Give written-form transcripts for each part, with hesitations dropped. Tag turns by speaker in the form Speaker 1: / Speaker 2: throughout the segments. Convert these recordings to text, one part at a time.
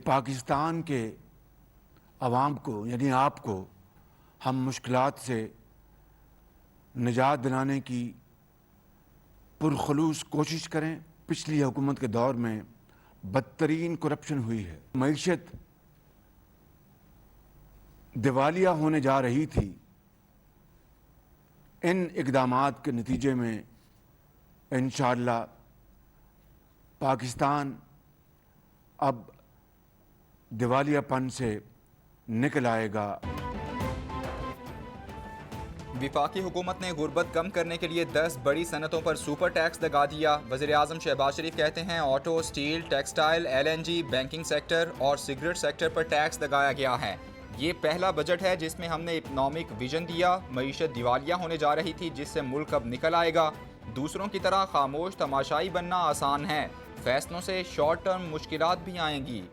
Speaker 1: पाकिस्तान के अवाम को यानी आपको हम मुश्किलात से निजात दिलाने की पुरखलूस कोशिश करें। पिछली हुकूमत के दौर में बदतरीन करप्शन हुई है, मईशत दिवालिया होने जा रही थी। इन इक़दामात के नतीजे में इंशाअल्लाह पाकिस्तान अब दिवालियापन से निकल आएगा।
Speaker 2: विफाकी हुकूमत ने गुर्बत कम करने के लिए 10 बड़ी सनतों पर सुपर टैक्स लगा दिया। वज़ीर आज़म शहबाज शरीफ कहते हैं auto, steel, textile, LNG, banking sector और सिगरेट सेक्टर पर टैक्स लगाया गया है। ये पहला बजट है जिसमें हमने इकनॉमिक विजन दिया। मईशत दिवालिया होने जा रही थी जिससे मुल्क अब निकल आएगा। दूसरों की तरह खामोश तमाशाई बनना आसान है, फैसलों से शॉर्ट टर्म मुश्किलात भी आएंगी।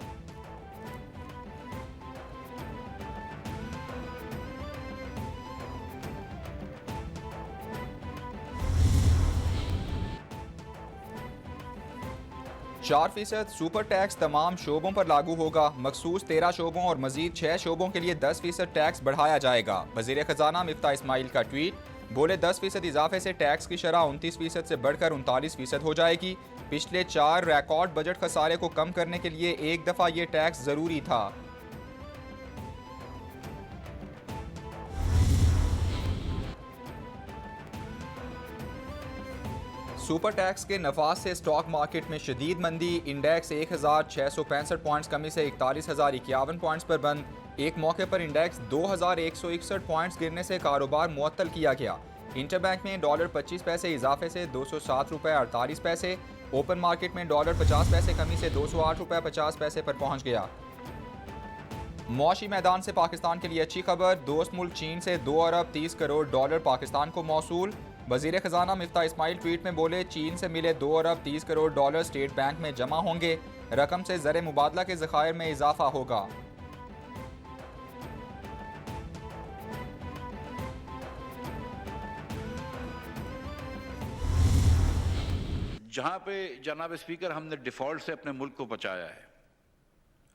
Speaker 2: चार फीसद सुपर टैक्स तमाम शोबों पर लागू होगा। मखसूस 13 शोबों और मजीद 6 शोबों के लिए 10% टैक्स बढ़ाया जाएगा। वज़ीर ख़जाना मिफ्ताह इस्माइल का ट्वीट, बोले 10% इजाफे से टैक्स की शरह 29% से बढ़कर 39% हो जाएगी। पिछले 4 रिकॉर्ड बजट खसारे को कम करने के लिए एक दफ़ा ये टैक्स ज़रूरी था। सुपर टैक्स के नफाज से स्टॉक मार्केट में शदीद मंदी। इंडेक्स 1665 पॉइंट्स कमी से 41,051 पॉइंट्स पर बंद। एक मौके पर इंडेक्स 2161 पॉइंट्स गिरने से कारोबार मुअत्तल किया गया। इंटरबैंक में $25 पैसे इजाफे से 207 रुपये 48 पैसे। ओपन मार्केट में $50 पैसे कमी से 208 रुपये 50 पैसे पर पहुंच गया। मुआशी मैदान से पाकिस्तान के लिए अच्छी खबर, दोस्त मुल्क चीन से $2 अरब 30 करोड़ पाकिस्तान को मौसूल। वज़ीर ख़जाना मिफ्ताह इस्माइल ट्वीट में बोले चीन से मिले $2 अरब 30 करोड़ स्टेट बैंक में जमा होंगे। रकम से ज़र मुबादला के ज़खायर में इजाफा होगा।
Speaker 3: जहाँ पे जनाब स्पीकर हमने डिफ़ॉल्ट से अपने मुल्क को बचाया है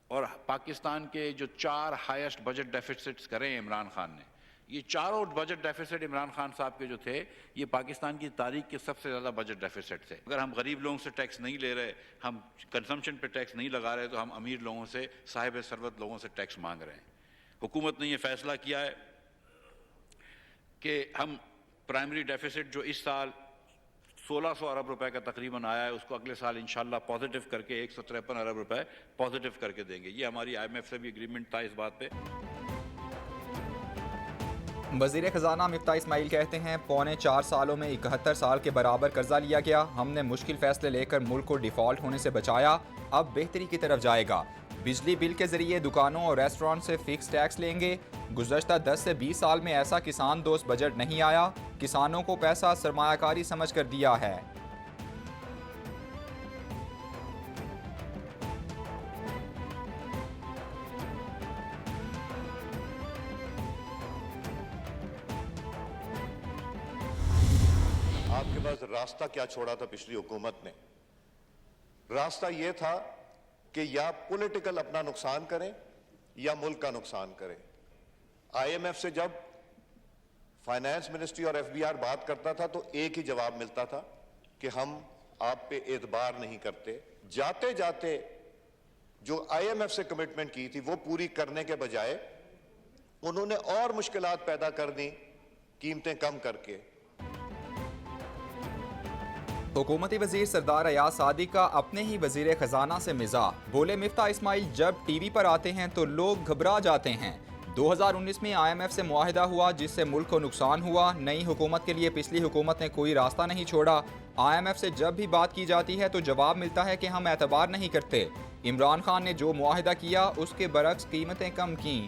Speaker 3: और पाकिस्तान के जो 4 हाईएस्ट बजट डेफिसिट्स करे हैं इमरान खान ने, ये चारों बजट डेफिसिट इमरान खान साहब के जो थे ये पाकिस्तान की तारीख के सबसे ज़्यादा बजट डेफिसिट थे। अगर हम गरीब लोगों से टैक्स नहीं ले रहे, हम कंजम्पशन पे टैक्स नहीं लगा रहे, तो हम अमीर लोगों से, साहिब सरवत लोगों से टैक्स मांग रहे हैं। हुकूमत ने ये फैसला किया है कि हम प्राइमरी डेफिसिट जो इस साल 1600 अरब रुपए का तकरीबन आया है, उसको अगले साल इंशाल्लाह पॉजिटिव करके 153 अरब रुपए पॉजिटिव करके देंगे। ये हमारी IMF से भी एग्रीमेंट था इस बात पे।
Speaker 2: वज़ीर ख़जाना मिफ्ताह इस्माइल कहते हैं 4.25 सालों में 71 साल के बराबर कर्जा लिया गया। हमने मुश्किल फैसले लेकर मुल्क को डिफ़ॉल्ट होने से बचाया, अब बेहतरी की तरफ जाएगा। बिजली बिल के जरिए दुकानों और रेस्टोरेंट से फिक्स टैक्स लेंगे। गुज़श्ता 10 से 20 साल में ऐसा किसान दोस्त बजट नहीं आया। किसानों को पैसा सरमायाकारी समझ कर दिया है।
Speaker 4: आपके पास रास्ता क्या छोड़ा था पिछली हुकूमत ने? रास्ता यह था कि या पॉलिटिकल अपना नुकसान करें या मुल्क का नुकसान करें। IMF से जब फाइनेंस मिनिस्ट्री और FBR बात करता था तो एक ही जवाब मिलता था कि हम आप पे एतबार नहीं करते। जाते जाते जो IMF से कमिटमेंट की थी वो पूरी करने के बजाय उन्होंने और मुश्किलात पैदा कर दी कीमतें कम करके।
Speaker 2: हुकूमती वजीर सरदार अयाज सादिक का अपने ही वजीर खजाना से मिजाह, बोले मिफ्ताह इस्माइल जब टीवी पर आते हैं तो लोग घबरा जाते हैं। 2019 में IMF से मुआहिदा हुआ जिससे मुल्क को नुकसान हुआ। नई हुकूमत के लिए पिछली हुकूमत ने कोई रास्ता नहीं छोड़ा। IMF से जब भी बात की जाती है तो जवाब मिलता है कि हम एतबार नहीं करते। इमरान खान ने जो मुआहिदा किया उसके बरक्स कीमतें कम की।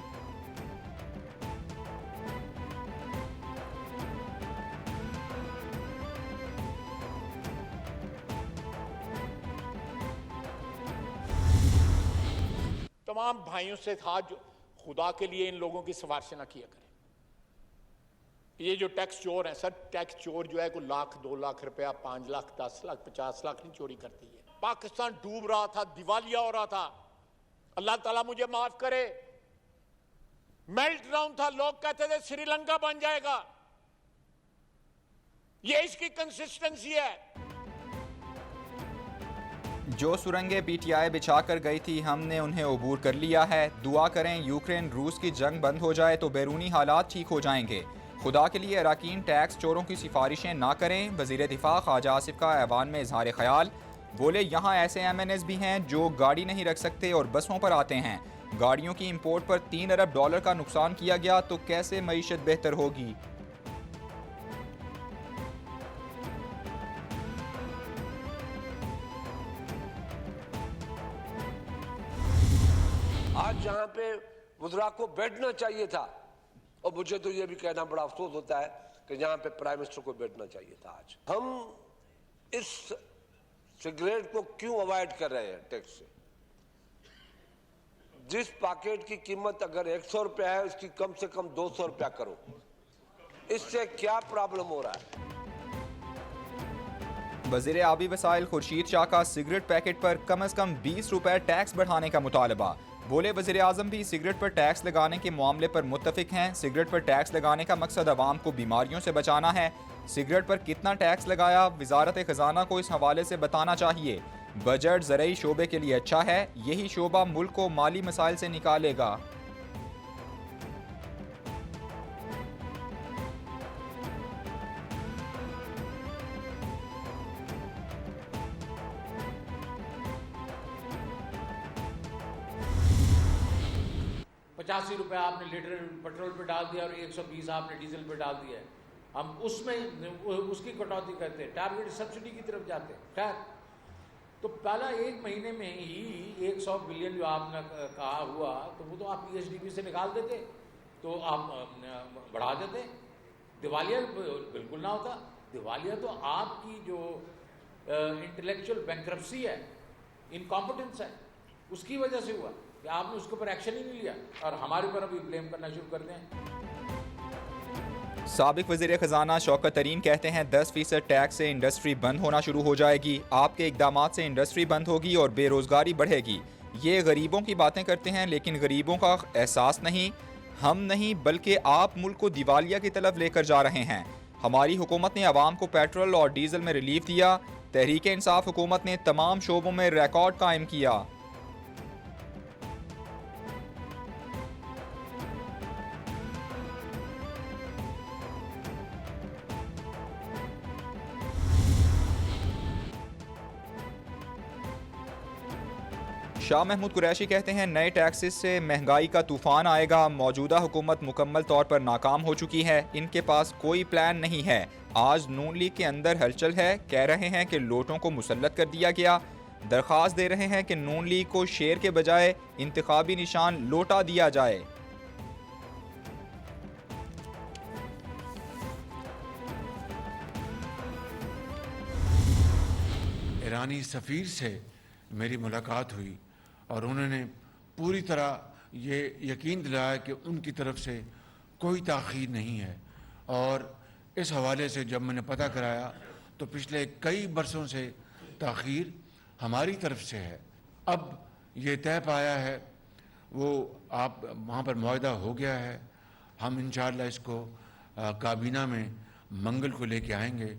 Speaker 5: तमाम भाइयों से था जो खुदा के लिए इन लोगों की सिफारिश ना किया करें। ये जो टैक्स चोर है सर, टैक्स चोर जो है कोई लाख 2 लाख रुपया 5 लाख 10 लाख 50 लाख नहीं चोरी करती है। पाकिस्तान डूब रहा था, दिवालिया हो रहा था, अल्लाह ताला मुझे माफ करे, मेल्ट डाउन था, लोग कहते थे श्रीलंका बन जाएगा। ये इसकी कंसिस्टेंसी है।
Speaker 2: जो सुरंगें पीटीआई बिछा कर गई थी, हमने उन्हें अबूर कर लिया है। दुआ करें यूक्रेन रूस की जंग बंद हो जाए तो बैरूनी हालात ठीक हो जाएंगे। खुदा के लिए अराकीन टैक्स चोरों की सिफारिशें ना करें। वज़ीर दिफा ख्वाजा आसिफ का ऐवान में इजहार ख्याल। बोले यहाँ ऐसे MNS भी हैं जो गाड़ी नहीं रख सकते और बसों पर आते हैं। गाड़ियों की इंपोर्ट पर $3 अरब का नुकसान किया गया तो कैसे मईशत बेहतर होगी।
Speaker 6: आज जहां पे वज़रा को बैठना चाहिए था, और मुझे तो ये भी कहना बड़ा अफसोस होता है कि जहां पे प्राइम मिनिस्टर को बैठना चाहिए था। आज हम इस सिगरेट को क्यों अवॉइड कर रहे हैं टैक्स से? जिस पैकेट की कीमत अगर 100 रुपया है, उसकी कम से कम 200 रुपया करो। इससे क्या प्रॉब्लम हो रहा है?
Speaker 2: वज़ीर आबी वसाइल खुर्शीद शाह का सिगरेट पैकेट पर कम से कम 20 रुपए टैक्स बढ़ाने का मुतालबा। बोले वज़ीर आज़म भी सिगरेट पर टैक्स लगाने के मामले पर मुत्तफिक हैं। सिगरेट पर टैक्स लगाने का मकसद अवाम को बीमारियों से बचाना है। सिगरेट पर कितना टैक्स लगाया, वजारत खजाना को इस हवाले से बताना चाहिए। बजट ज़रई शोबे के लिए अच्छा है, यही शोबा मुल्क को माली मसाइल से निकालेगा।
Speaker 7: ₹85 आपने लीटर पेट्रोल पे डाल दिया और 120 आपने डीजल पे डाल दिया है। हम उसमें उसकी कटौती करते हैं, टारगेट सब्सिडी की तरफ जाते हैं। खैर, तो पहला 1 महीने में ही 100 बिलियन जो आपने कहा हुआ, तो वो तो आप PSDP से निकाल देते, तो आप बढ़ा देते। दिवालिया बिल्कुल ना होता। दिवालिया तो आपकी जो इंटेलेक्चुअल बैंक्रप्सी है, इनकॉम्पिटेंस है, उसकी वजह से हुआ कि आपने उसके ऊपर एक्शन ही नहीं लिया और हमारे ऊपर अभी ब्लेम करना शुरू कर दें।
Speaker 2: साबिक वज़ीर ख़जाना शौकत तरीन कहते हैं 10% टैक्स से इंडस्ट्री बंद होना शुरू हो जाएगी। आपके इक़दामात से इंडस्ट्री बंद होगी और बेरोज़गारी बढ़ेगी। ये गरीबों की बातें करते हैं, लेकिन गरीबों का एहसास नहीं, हम नहीं बल्कि आप मुल्क को दिवालिया की तरफ लेकर जा रहे हैं। हमारी हुकूमत ने आवाम को पेट्रोल और डीजल में रिलीफ दिया। तहरीक इंसाफ हुकूमत ने तमाम शोबों में रिकॉर्ड कायम किया। शाह महमूद कुरैशी कहते हैं नए टैक्सेस से महंगाई का तूफान आएगा। मौजूदा हुकूमत मुकम्मल तौर पर नाकाम हो चुकी है, इनके पास कोई प्लान नहीं है। आज नून लीग के अंदर हलचल है, कह रहे हैं कि लोटों को मुसल्लत कर दिया गया। दरख्वास्त दे रहे हैं कि नून लीग को शेर के बजाय इंतखाबी निशान लोटा दिया जाए।
Speaker 1: ईरानी सफ़ीर से मेरी मुलाकात हुई और उन्होंने पूरी तरह ये यकीन दिलाया कि उनकी तरफ से कोई ताख़ीर नहीं है। और इस हवाले से जब मैंने पता कराया तो पिछले कई बरसों से ताख़ीर हमारी तरफ से है। अब ये तय पाया है, वो आप वहाँ पर मुआहदा हो गया है। हम इंशाअल्लाह इसको काबीना में मंगल को लेके आएंगे।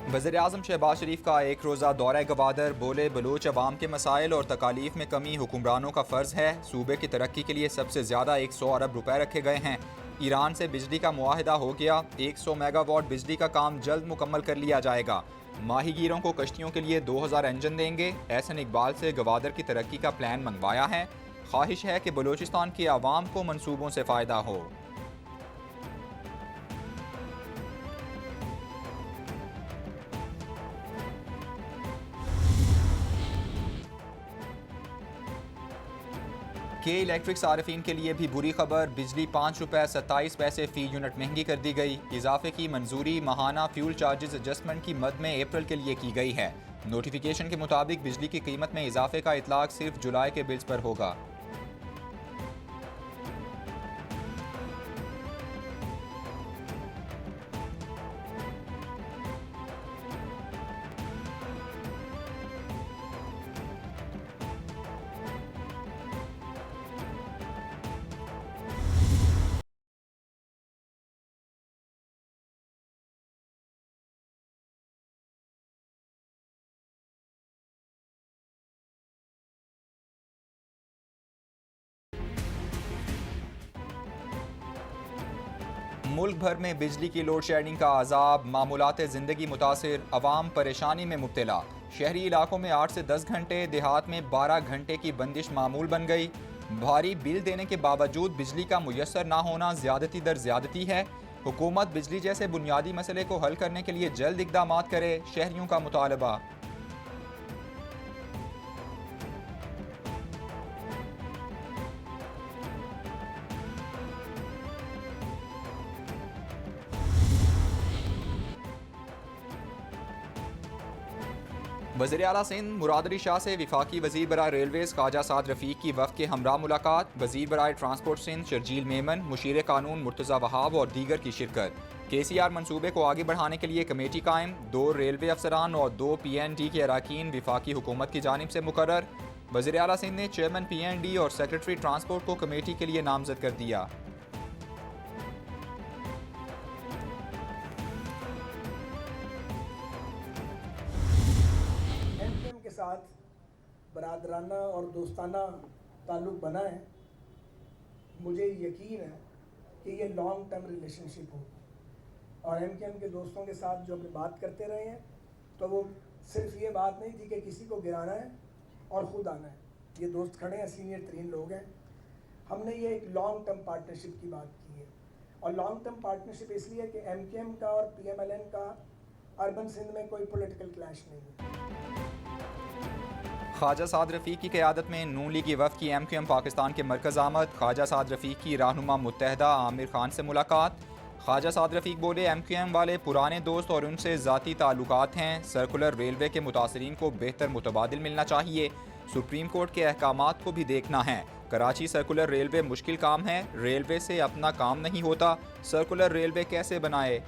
Speaker 2: वज़ीर आज़म शहबाज शरीफ का एक रोज़ा दौरा गवादर। बोले बलूच अवाम के मसाइल और तकालीफ में कमी हुक्मरानों का फ़र्ज़ है। सूबे की तरक्की के लिए सबसे ज़्यादा 100 अरब रुपए रखे गए हैं। ईरान से बिजली का मुआहिदा हो गया। 100 मेगावाट बिजली का काम जल्द मुकम्मल कर लिया जाएगा। माहीगीरों को कश्तियों के लिए 2000 इंजन देंगे। एहसन इकबाल से गवादर की तरक्की का प्लान मंगवाया है। ख्वाहिश है कि बलूचिस्तान के अवाम को मनसूबों से फ़ायदा हो। के इलेक्ट्रिक सार्फिन के लिए भी बुरी खबर। बिजली 5 रुपये 27 पैसे फ़ी यूनिट महंगी कर दी गई। इजाफे की मंजूरी माहाना फ्यूल चार्जेस एडजस्टमेंट की मद में अप्रैल के लिए की गई है। नोटिफिकेशन के मुताबिक बिजली की कीमत में इजाफे का इतलाक सिर्फ जुलाई के बिल्स पर होगा। मुल्क भर में बिजली की लोड शेडिंग का अजाब, मामूलात ज़िंदगी मुतासिर, अवाम परेशानी में मुब्तला। शहरी इलाकों में 8 से 10 घंटे, देहात में 12 घंटे की बंदिश मामूल बन गई। भारी बिल देने के बावजूद बिजली का मुयस्सर ना होना ज़्यादती दर ज़्यादती है। हुकूमत बिजली जैसे बुनियादी मसले को हल करने के लिए जल्द इक़दामात करे, शहरियों का मुतालबा। वज़ीर आला सिंध मुराद अली शाह से विफाकी वज़ीर बराए रेलवेज़ ख्वाजा साद रफ़ीक की वफ़द के हमरा मुलाकात। वज़ीर बराए ट्रांसपोर्ट सिंध शर्जील मेमन, मुशीर कानून मुर्तज़ा वहाब और दीगर की शिरकत। KCR मनसूबे को आगे बढ़ाने के लिए कमेटी कायम। 2 रेलवे अफसरान और 2 PND के अराकीन विफाकी हुकूमत की जानिब से मुकर्रर। वज़ीर आला सिंध ने चेयरमैन PND और सेक्रेटरी ट्रांसपोर्ट को कमेटी के लिए नामजद कर दिया।
Speaker 8: के साथ बरादराना और दोस्ताना ताल्लुक़ बना है। मुझे यकीन है कि ये लॉन्ग टर्म रिलेशनशिप हो, और MKM के दोस्तों के साथ जो हम बात करते रहे हैं तो वो सिर्फ ये बात नहीं थी कि किसी को गिराना है और ख़ुद आना है। ये दोस्त खड़े हैं, सीनियर तरीन लोग हैं। हमने ये एक लॉन्ग टर्म पार्टनरशिप की बात की है, और लॉन्ग टर्म पार्टनरशिप इसलिए कि MKM का और PMLN का अर्बन सिंध में कोई पॉलिटिकल क्लैश नहीं है।
Speaker 2: ख्वाजा साद रफ़ीक की क़यादत में नून लीग की वफ़द की MQM पाकिस्तान के मरकज़ आमद। ख्वाजा साद रफ़ीक की रहनुमा मुत्तहदा आमिर खान से मुलाकात। ख्वाजा साद रफ़ीक बोले, MQM वाले पुराने दोस्त और उनसे ज़ाती ताल्लुकात हैं। सर्कुलर रेलवे के मुतासरीन को बेहतर मुतबादिल मिलना चाहिए। सुप्रीम कोर्ट के अहकामात को भी देखना है। कराची सर्कुलर रेलवे मुश्किल काम है, रेलवे से अपना काम नहीं होता, सर्कुलर रेलवे कैसे बनाए।